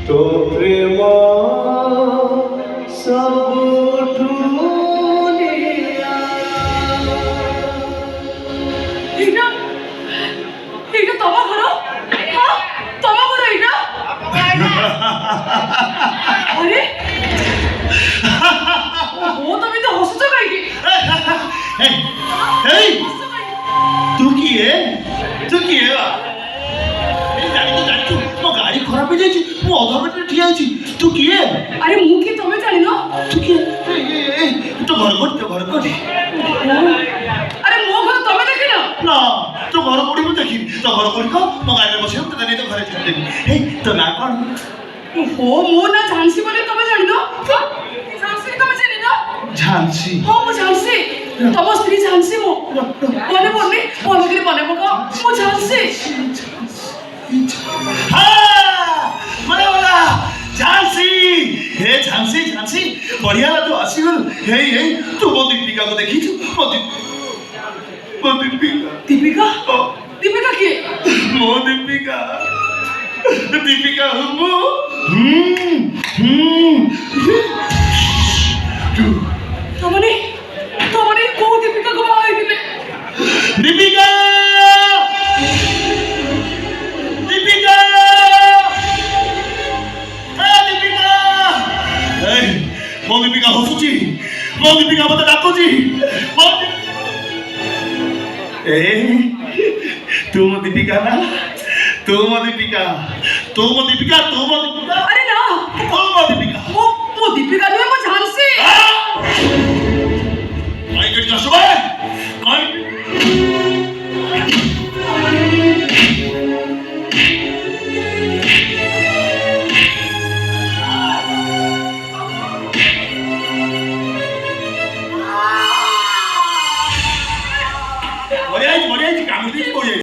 तो प्रेम सब এইটা তোমা ঘর? হ্যাঁ তোমা ঘর এইটা? আরে ও তুমি তো হসছ কাইকি? এই तू की है ଜାଣିଛୁ ମୋ ଗାଡ଼ି ଖରାପ ହେଇଯାଇଛି ମୁଁ ଅଧା ବାଟରେ ଠିଆ ହେଇଛି ତୁ କିଏ আরে মু কি তুমি জানি না? ତୁ କିଏ ତୋ ଘର କୋଉଠି আরে মো ঘর তুমি দেখি না? ନା ତୋ ଘର କୋଉଠି ମୁଁ ଦେଖିବି ତୋ ଘର କୋଉଠି କହ ମୋ ଗାଡ଼ିରେ ବସିବ ତୋତେ ନେଇ ତୋ ଘରେ ଛାଡ଼ିଦେବି ହେଇ ତୋ ନାଁ କ'ଣ ও মো না ঝান্সি বলে তুমি জানি না? ঝান্সি তুমি জানি না? ঝান্সি হ্যাঁ মো ঝান্সি তম স্ত্রী ঝান্সি মো মনে পড়নি মনে করে মনে পকা মো ঝান্সি मने वाला झांसी हे झांसी बढ़िया ना तू आसी गल हे तू वो दीपिका को देखी वो दीपिका दीपिका दीपिका के वो दीपिका हम तमने को दीपिका को बाई दिले दीपिका ମୋ ଦୀପିକା ହସୁଛି ମୋ ଦୀପିକା ମତେ ଡାକୁଛି ତୁ ମୋ ଦୀପିକା ନା ତୁ ମୋ ଦୀପିକା